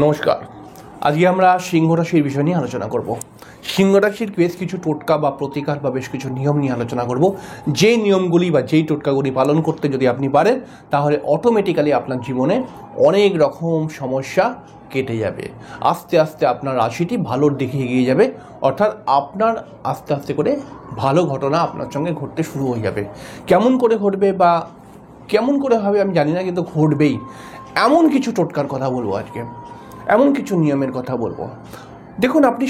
নমস্কার। আজকে আমরা সিংহ রাশির বিষয় নিয়ে আলোচনা করব। সিংহ রাশির বেশ কিছু টোটকা বা প্রতিকার বা বেশ কিছু নিয়ম নিয়ে আলোচনা করব। যে নিয়মগুলি বা যেই টোটকাগুলি পালন করতে যদি আপনি পারেন, তাহলে অটোমেটিক্যালি আপনার জীবনে অনেক রকম সমস্যা কেটে যাবে। আস্তে আস্তে আপনার রাশিটি ভালোর দিকে এগিয়ে যাবে, অর্থাৎ আপনার আস্তে আস্তে করে ভালো ঘটনা আপনার সঙ্গে ঘটতে শুরু হয়ে যাবে। কেমন করে ঘটবে বা কেমন করে হবে আমি জানি না, কিন্তু ঘটবেই। এমন কিছু টোটকার কথা বলবো আজকে, এমন কিছু নিয়মের কথা বলবো। দেখুন, আপনি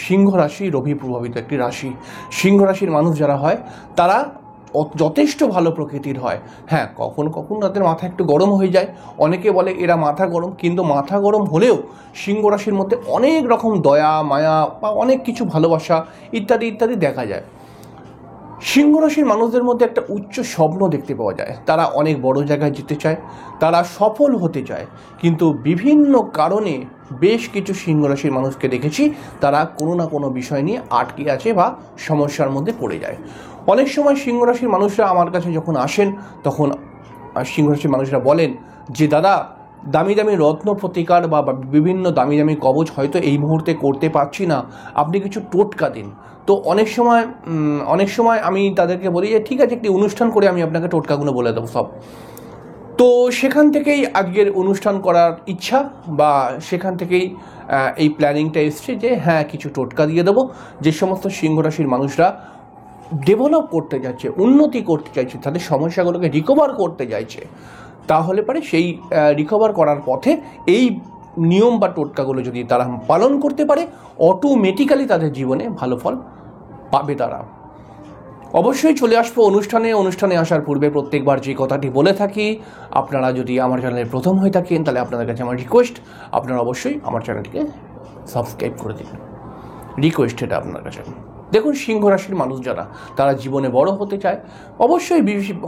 সিংহ রাশি রবি প্রভাবিত একটি রাশি। সিংহ রাশির মানুষ যারা হয় তারা যথেষ্ট ভালো প্রকৃতির হয়। হ্যাঁ, কখনো কখনো তাদের মাথা একটু গরম হয়ে যায়। অনেকে বলে এরা মাথা গরম, কিন্তু মাথা গরম হলেও সিংহ রাশির মধ্যে অনেক রকম দয়া মায়া বা অনেক কিছু ভালোবাসা ইত্যাদি ইত্যাদি দেখা যায়। সিংহ রাশির মানুষদের মধ্যে একটা উচ্চ স্বপ্ন দেখতে পাওয়া যায়। তারা অনেক বড় জায়গায় যেতে চায়, তারা সফল হতে চায়, কিন্তু বিভিন্ন কারণে বেশ কিছু সিংহ রাশির মানুষকে দেখেছি তারা কোনো না কোনো বিষয় নিয়ে আটকে আছে বা সমস্যার মধ্যে পড়ে যায়। অনেক সময় সিংহ রাশির মানুষরা আমার কাছে যখন আসেন, তখন সিংহ রাশির মানুষরা বলেন যে দাদা, দামি দামি রত্ন প্রতিকার বা বিভিন্ন দামি দামি কবচ হয়তো এই মুহূর্তে করতে পারছি না, আপনি কিছু টোটকা দিন। তো অনেক সময় আমি তাদেরকে বলি যে ঠিক আছে, একটি অনুষ্ঠান করে আমি আপনাকে টোটকাগুলো বলে দেবো সব। তো সেখান থেকেই আজকের অনুষ্ঠান করার ইচ্ছা, বা সেখান থেকেই এই প্ল্যানিংটা এসছে যে হ্যাঁ, কিছু টোটকা দিয়ে দেবো। যে সমস্ত সিংহ রাশির মানুষরা ডেভেলপ করতে যাচ্ছে, উন্নতি করতে চাইছে, তাদের সমস্যাগুলোকে রিকভার করতে চাইছে, তাহলে পরে সেই রিকভার করার পথে এই নিয়ম বা টোটকাগুলো যদি তারা পালন করতে পারে, অটোমেটিক্যালি তাদের জীবনে ভালো ফল পাবে তারা। অবশ্যই চলে আসবো অনুষ্ঠানে আসার পূর্বে প্রত্যেকবার যে কথাটি বলে থাকি, আপনারা যদি আমার চ্যানেলে প্রথম হয়ে থাকেন, তাহলে আপনাদের কাছে আমার রিকোয়েস্ট, আপনারা অবশ্যই আমার চ্যানেলটিকে সাবস্ক্রাইব করে দিন। রিকোয়েস্ট এটা আপনার কাছে। দেখুন, সিংহ রাশির মানুষ যারা, তারা জীবনে বড় হতে চায়। অবশ্যই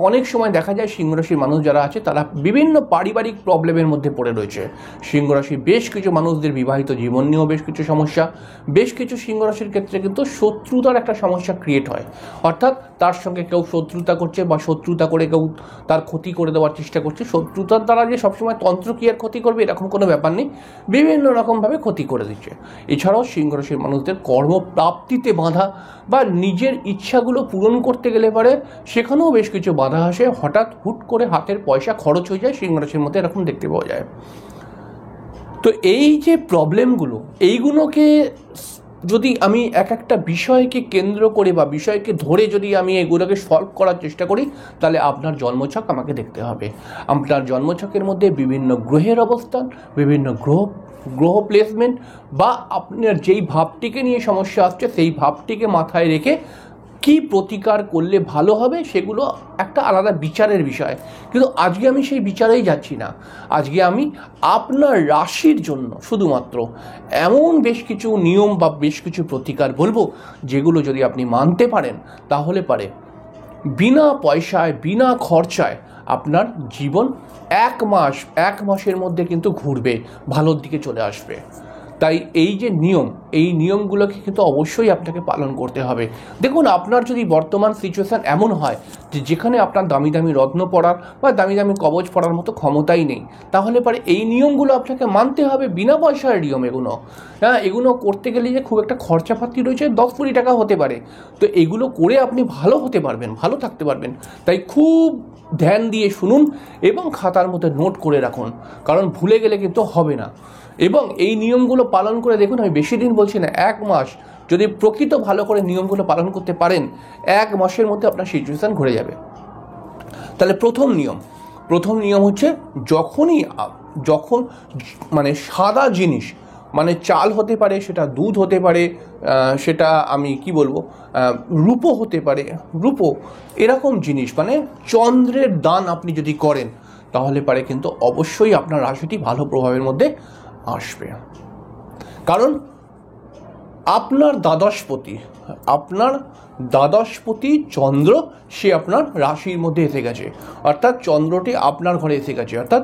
অনেক সময় দেখা যায় সিংহ রাশির মানুষ যারা আছে তারা বিভিন্ন পারিবারিক প্রবলেমের মধ্যে পড়ে রয়েছে। সিংহ রাশির বেশ কিছু মানুষদের বিবাহিত জীবন নিয়েও বেশ কিছু সমস্যা। বেশ কিছু সিংহ রাশির ক্ষেত্রে কিন্তু শত্রুতার একটা সমস্যা ক্রিয়েট হয়, অর্থাৎ তার সঙ্গে কেউ শত্রুতা করছে বা শত্রুতা করে কেউ তার ক্ষতি করে দেওয়ার চেষ্টা করছে। শত্রুতার দ্বারা যে সবসময় তন্ত্রক্রিয়ার ক্ষতি করবে এরকম কোনো ব্যাপার নেই, বিভিন্ন রকমভাবে ক্ষতি করে দিচ্ছে। এছাড়াও সিংহ রাশির মানুষদের কর্মপ্রাপ্তিতে বাধা বা নিজের ইচ্ছাগুলো পূরণ করতে গেলে পারে সেখানেও বেশ কিছু বাধা আসে। হঠাৎ হুট করে হাতের পয়সা খরচ হয়ে যায়, সিংহ রাশির মধ্যে এরকম দেখতে পাওয়া যায়। তো এই যে প্রবলেমগুলো, এইগুলোকে যদি আমি এক একটা বিষয়কে কেন্দ্র করে বা বিষয়কে ধরে যদি আমি এগুলোকে সলভ করার চেষ্টা করি, তাহলে আপনার জন্মছক আমাকে দেখতে হবে। আপনার জন্মছকের মধ্যে বিভিন্ন গ্রহের অবস্থান, বিভিন্ন গ্রহ প্লেসমেন্ট, বা আপনার যেই ভাবটিকে নিয়ে সমস্যা আসছে সেই ভাবটিকে মাথায় রেখে কি প্রতিকার করলে ভালো হবে, সেগুলো একটা আলাদা বিচারের বিষয়। কিন্তু আজকে আমি সেই বিচারেই যাচ্ছি না। আজকে আমি আপনার রাশির জন্য শুধুমাত্র এমন বেশ কিছু নিয়ম বা বেশ কিছু প্রতিকার বলবো, যেগুলো যদি আপনি মানতে পারেন, তাহলে পারে বিনা পয়সায় বিনা খরচায় আপনার জীবন এক মাসের মধ্যে কিন্তু ঘুরবে, ভালোর দিকে চলে আসবে। তাই এই যে নিয়ম, এই নিয়মগুলোকে কিন্তু অবশ্যই আপনাকে পালন করতে হবে। দেখুন, আপনার যদি বর্তমান সিচুয়েশান এমন হয় যে যেখানে আপনার দামি দামি রত্ন পড়ার বা দামি দামি কবচ পড়ার মতো ক্ষমতাই নেই, তাহলে পরে এই নিয়মগুলো আপনাকে মানতে হবে। বিনা পয়সার নিয়ম এগুলো। হ্যাঁ, এগুলো করতে গেলে যে খুব একটা খরচাপাতি রয়েছে, 10 কোটি টাকা হতে পারে। তো এগুলো করে আপনি ভালো হতে পারবেন, ভালো থাকতে পারবেন। তাই খুব ধ্যান দিয়ে শুনুন এবং খাতার মধ্যে নোট করে রাখুন, কারণ ভুলে গেলে কিন্তু হবে না। এবং এই নিয়মগুলো পালন করে দেখুন, আমি বেশি দিন বলছি না, 1 মাস যদি প্রকৃত ভালো করে নিয়মগুলো পালন করতে পারেন, 1 মাসের মধ্যে আপনার সিচুয়েশান ঘুরে যাবে। তাহলে প্রথম নিয়ম হচ্ছে, যখন মানে সাদা জিনিস, মানে চাল হতে পারে, সেটা দুধ হতে পারে, সেটা আমি কি বলবো, রূপো হতে পারে, রূপো এরকম জিনিস, মানে চন্দ্রের দান আপনি যদি করেন, তাহলে পারে কিন্তু অবশ্যই আপনার রাশিটি ভালো প্রভাবের মধ্যে আসবে। কারণ আপনার দ্বাদশপতি চন্দ্র, সে আপনার রাশির মধ্যে এসে গেছে, অর্থাৎ চন্দ্রটি আপনার ঘরে এসে গেছে, অর্থাৎ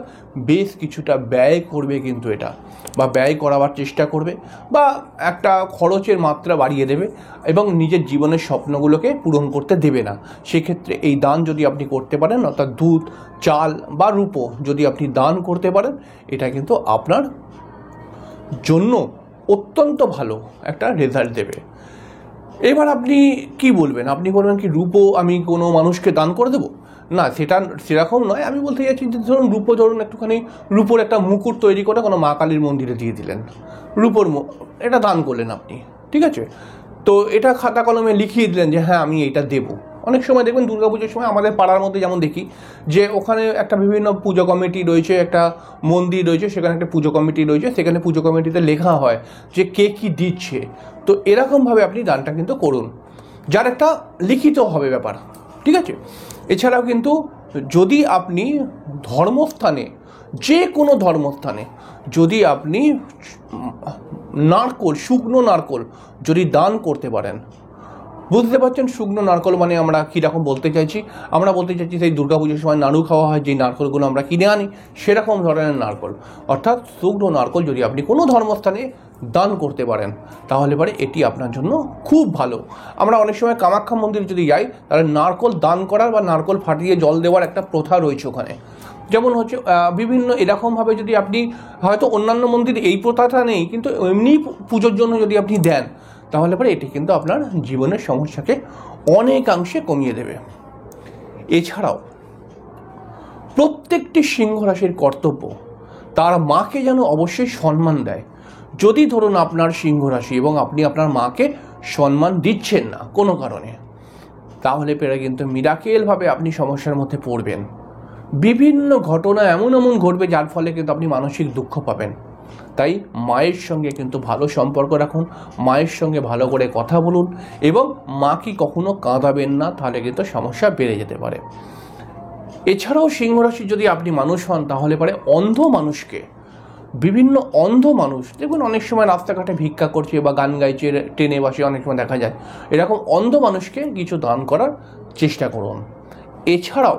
বেশ কিছুটা ব্যয় করবে কিন্তু এটা, বা ব্যয় করাবার চেষ্টা করবে, বা একটা খরচের মাত্রা বাড়িয়ে দেবে এবং নিজের জীবনের স্বপ্নগুলোকে পূরণ করতে দেবে না। সেক্ষেত্রে এই দান যদি আপনি করতে পারেন, অর্থাৎ দুধ, চাল বা রূপো যদি আপনি দান করতে পারেন, এটা কিন্তু আপনার জন্য অত্যন্ত ভালো একটা রেজাল্ট দেবে। এবার আপনি কি বলবেন? আপনি বলবেন কি রূপো আমি কোনো মানুষকে দান করে দেবো? না, সেটা সেরকম নয়। আমি বলতে চাইছি যে ধরুন একটুখানি রূপোর একটা মুকুট তৈরি করে কোনো মা কালীর মন্দিরে দিয়ে দিলেন, রূপোর এটা দান করলেন আপনি, ঠিক আছে? তো এটা খাতা কলমে লিখিয়ে দিলেন যে হ্যাঁ আমি এইটা দেবো। অনেক সময় দেখবেন দুর্গাপুজোর সময় আমাদের পাড়ার মধ্যে যেমন দেখি যে ওখানে একটা বিভিন্ন পুজো কমিটি রয়েছে, একটা মন্দির রয়েছে, সেখানে একটা পুজো কমিটি রয়েছে, সেখানে পুজো কমিটিতে লেখা হয় যে কে কী দিচ্ছে। তো এরকমভাবে আপনি দানটা কিন্তু করুন, যার একটা লিখিত হবে ব্যাপার, ঠিক আছে? এছাড়াও কিন্তু যদি আপনি ধর্মস্থানে, যে কোনো ধর্মস্থানে যদি আপনি নারকোল, শুকনো নারকোল যদি দান করতে পারেন, বুঝতে পারছেন শুকনো নারকোল মানে আমরা কীরকম বলতে চাইছি? আমরা বলতে চাইছি সেই দুর্গাপুজোর সময় নাড়ু খাওয়া হয় যেই নারকোলগুলো আমরা কিনে আনি, সেরকম ধরনের নারকোল, অর্থাৎ শুকনো নারকোল যদি আপনি কোনো ধর্মস্থানে দান করতে পারেন তাহলে পরে এটি আপনার জন্য খুব ভালো। আমরা অনেক সময় কামাখ্যা মন্দিরে যদি যাই তাহলে নারকোল দান করার বা নারকোল ফাটিয়ে জল দেওয়ার একটা প্রথা রয়েছে ওখানে। যেমন হচ্ছে বিভিন্ন এরকমভাবে যদি আপনি, হয়তো অন্যান্য মন্দিরে এই প্রথাটা নেই, কিন্তু এমনি পুজোর জন্য যদি আপনি দেন তাহলে পরে এটি কিন্তু আপনার জীবনের সমস্যাকে অনেকাংশে কমিয়ে দেবে। এছাড়াও প্রত্যেকটি সিংহ রাশির কর্তব্য তার মাকে যেন অবশ্যই সম্মান দেয়। যদি ধরুন আপনার সিংহ রাশি এবং আপনি আপনার মাকে সম্মান দিচ্ছেন না কোনো কারণে, তাহলে পরে কিন্তু মিরাকেলভাবে আপনি সমস্যার মধ্যে পড়বেন। বিভিন্ন ঘটনা এমন ঘটবে যার ফলে কিন্তু আপনি মানসিক দুঃখ পাবেন। তাই মায়ের সঙ্গে কিন্তু ভালো সম্পর্ক রাখুন, মায়ের সঙ্গে ভালো করে কথা বলুন এবং মাকে কখনো কাঁদাবেন না, তাহলে কিন্তু সমস্যা বেড়ে যেতে পারে। এছাড়াও সিংহ রাশি যদি আপনি মানুষ হন তাহলে পরে অন্ধ মানুষকে, বিভিন্ন অন্ধ মানুষ দেখুন অনেক সময় রাস্তাঘাটে ভিক্ষা করছে বা গান গাইছে, ট্রেনে বসে অনেক সময় দেখা যায়, এরকম অন্ধ মানুষকে কিছু দান করার চেষ্টা করুন। এছাড়াও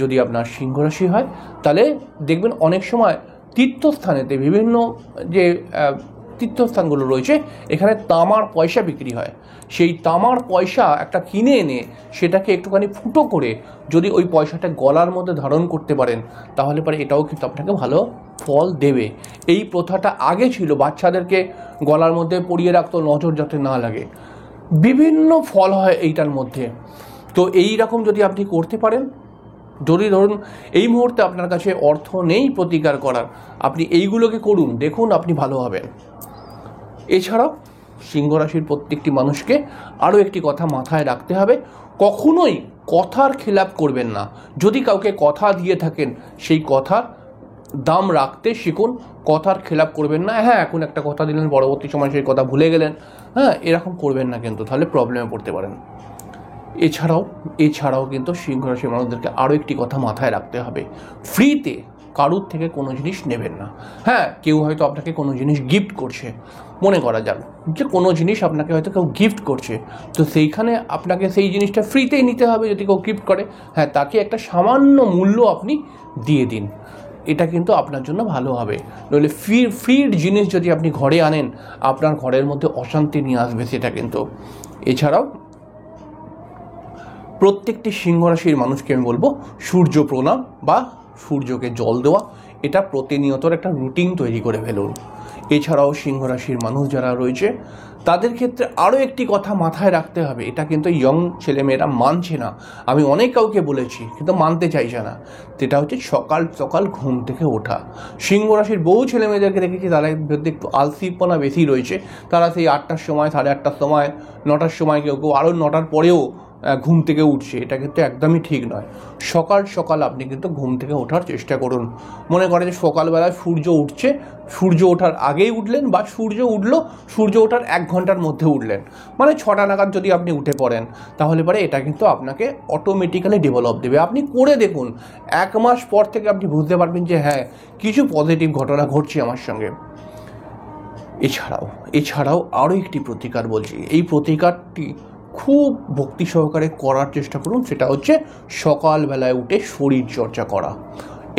যদি আপনার সিংহ রাশি হয় তাহলে দেখবেন অনেক সময় তীর্থস্থানেতে, বিভিন্ন যে তীর্থস্থানগুলো রয়েছে এখানে তামার পয়সা বিক্রি হয়। সেই তামার পয়সা একটা কিনে এনে সেটাকে একটুখানি ফুটো করে যদি ওই পয়সাটা গলার মধ্যে ধারণ করতে পারেন তাহলে পরে এটাও কিন্তু আপনাকে ভালো ফল দেবে। এই প্রথাটা আগে ছিল, বাচ্চাদেরকে গলার মধ্যে পরিয়ে রাখতো নজর যাতে না লাগে। বিভিন্ন ফল হয় এইটার মধ্যে। তো এই রকম যদি আপনি করতে পারেন, যদি ধরুন এই মুহূর্তে আপনার কাছে অর্থ নেই প্রতিকার করার, আপনি এইগুলোকে করুন, দেখুন আপনি ভালো হবেন। এছাড়াও সিংহ রাশির প্রত্যেকটি মানুষকে আরও একটি কথা মাথায় রাখতে হবে, কখনোই কথার খেলাপ করবেন না। যদি কাউকে কথা দিয়ে থাকেন সেই কথার দাম রাখতে শিখুন, কথার খেলাপ করবেন না। হ্যাঁ, এখন একটা কথা দিলেন, পরবর্তী সময় সেই কথা ভুলে গেলেন, হ্যাঁ এরকম করবেন না, কিন্তু তাহলে প্রবলেমে পড়তে পারেন। এছাড়াও কিন্তু সিংহ রাশির মানুষদেরকে আরও একটি কথা মাথায় রাখতে হবে, ফ্রিতে কারুর থেকে কোনো জিনিস নেবেন না। হ্যাঁ, কেউ হয়তো আপনাকে কোনো জিনিস গিফট করছে, মনে করা যাক যে কোনো জিনিস আপনাকে হয়তো কেউ গিফট করছে, তো সেইখানে আপনাকে সেই জিনিসটা ফ্রিতেই নিতে হবে। যদি কেউ গিফট করে, হ্যাঁ তাকে একটা সামান্য মূল্য আপনি দিয়ে দিন, এটা কিন্তু আপনার জন্য ভালো হবে। নইলে ফ্রির জিনিস যদি আপনি ঘরে আনেন আপনার ঘরের মধ্যে অশান্তি নিয়ে আসবে সেটা কিন্তু। এছাড়াও প্রত্যেকটি সিংহ রাশির মানুষকে আমি বলবো সূর্য প্রণাম বা সূর্যকে জল দেওয়া, এটা প্রতিনিয়তর একটা রুটিন তৈরি করে ফেলুন। এছাড়াও সিংহ রাশির মানুষ যারা রয়েছে তাদের ক্ষেত্রে আরও একটি কথা মাথায় রাখতে হবে, এটা কিন্তু ইয়ং ছেলেমেয়েরা মানছে না, আমি অনেক কাউকে বলেছি কিন্তু মানতে চাইছে না, সেটা হচ্ছে সকাল সকাল ঘুম থেকে ওঠা। সিংহ রাশির বহু ছেলেমেয়েদেরকে দেখেছি তাদের মধ্যে একটু আলসিপনা বেশি রয়েছে, তারা সেই 8টার সময়, 8:30টার সময়, 9টার সময়, কেউ আরও 9টার পরেও ঘুম থেকে উঠছে, এটা কিন্তু একদমই ঠিক নয়। সকাল সকাল আপনি কিন্তু ঘুম থেকে ওঠার চেষ্টা করুন। মনে করে যে সকালবেলায় সূর্য উঠছে, সূর্য ওঠার আগেই উঠলেন বা সূর্য উঠলো, সূর্য ওঠার 1 ঘন্টার মধ্যে উঠলেন, মানে 6টা নাগাদ যদি আপনি উঠে পড়েন তাহলে পরে এটা কিন্তু আপনাকে অটোমেটিক্যালি ডেভেলপ দেবে। আপনি করে দেখুন, 1 মাস পর থেকে আপনি বুঝতে পারবেন যে হ্যাঁ কিছু পজিটিভ ঘটনা ঘটছে আমার সঙ্গে। এছাড়াও আরও একটি প্রতিকার বলছি, এই প্রতিকারটি খুব ভক্তি সহকারে করার চেষ্টা করুন, সেটা হচ্ছে সকালবেলায় উঠে শরীর চর্চা করা।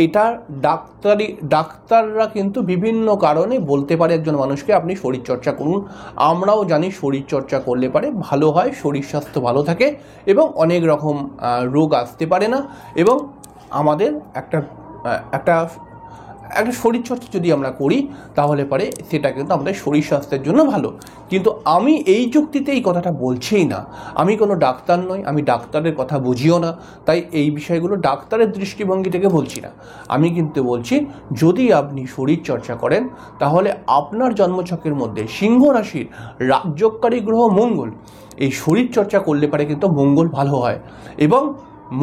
এটা ডাক্তাররা কিন্তু বিভিন্ন কারণে বলতে পারে একজন মানুষকে আপনি শরীরচর্চা করুন। আমরাও জানি শরীরচর্চা করলে পারে ভালো হয়, শরীর স্বাস্থ্য ভালো থাকে এবং অনেক রকম রোগ আসতে পারে না, এবং আমাদের একটা শরীরচর্চা যদি আমরা করি তাহলে পরে সেটা কিন্তু আমাদের শরীর স্বাস্থ্যের জন্য ভালো। কিন্তু আমি এই যুক্তিতে এই কথাটা বলছিই না, আমি কোনো ডাক্তার নই, আমি ডাক্তারের কথা বুঝিও না, তাই এই বিষয়গুলো ডাক্তারের দৃষ্টিভঙ্গি থেকে বলছি না। আমি কিন্তু বলছি যদি আপনি শরীরচর্চা করেন তাহলে আপনার জন্মছকের মধ্যে সিংহ রাশির রাজযোগকারী গ্রহ মঙ্গল, এই শরীরচর্চা করলে পারে কিন্তু মঙ্গল ভালো হয়, এবং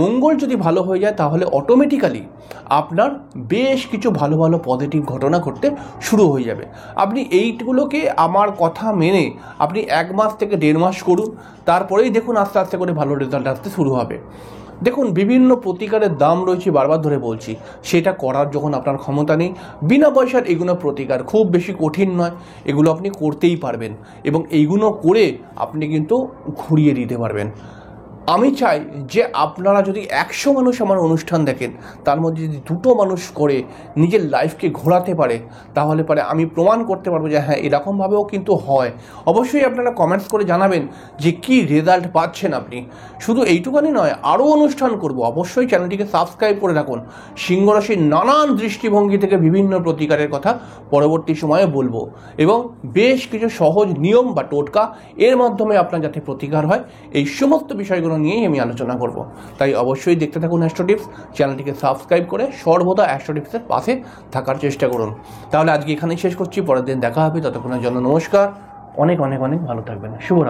মঙ্গল যদি ভালো হয়ে যায় তাহলে অটোমেটিক্যালি আপনার বেশ কিছু ভালো ভালো পজিটিভ ঘটনা ঘটতে শুরু হয়ে যাবে। আপনি এইগুলোকে আমার কথা মেনে আপনি 1 মাস থেকে 1.5 মাস করুন, তারপরেই দেখুন আস্তে আস্তে করে ভালো রেজাল্ট আসতে শুরু হবে। দেখুন বিভিন্ন প্রতিকারের দাম রয়েছে, বারবার ধরে বলছি, সেটা করার যখন আপনার ক্ষমতা নেই, বিনা পয়সার এগুলো প্রতিকার খুব বেশি কঠিন নয়, এগুলো আপনি করতেই পারবেন এবং এইগুলো করে আপনি কিন্তু ঘুরিয়ে দিতে পারবেন। আমি চাই যে আপনারা যদি 100 মানুষ আমার অনুষ্ঠান দেখেন তার মধ্যে যদি 2টো মানুষ করে নিজের লাইফকে ঘোরাতে পারে তাহলে পরে আমি প্রমাণ করতে পারবো যে হ্যাঁ এরকমভাবেও কিন্তু হয়। অবশ্যই আপনারা কমেন্টস করে জানাবেন যে কি রেজাল্ট পাচ্ছেন আপনি। শুধু এইটুখানি নয়, আরও অনুষ্ঠান করব, অবশ্যই চ্যানেলটিকে সাবস্ক্রাইব করে রাখুন। সিংহ রাশির নানান দৃষ্টিভঙ্গি থেকে বিভিন্ন প্রতিকারের কথা পরবর্তী সময়ে বলবো, এবং বেশ কিছু সহজ নিয়ম বা টোটকা এর মাধ্যমে আপনার যাতে প্রতিকার হয় এই সমস্ত বিষয়গুলো নিয়েই আমি আলোচনা করব। তাই অবশ্যই দেখতে থাকুন অ্যাস্ট্রো টিপস, চ্যানেলটিকে সাবস্ক্রাইব করে সর্বদা অ্যাস্ট্রো টিপসের পাশে থাকার চেষ্টা করুন। তাহলে আজকে এখানেই শেষ করছি, পরের দিন দেখা হবে, ততক্ষণের জন্য নমস্কার, অনেক অনেক অনেক ভালো থাকবেন, শুভরাত্রি।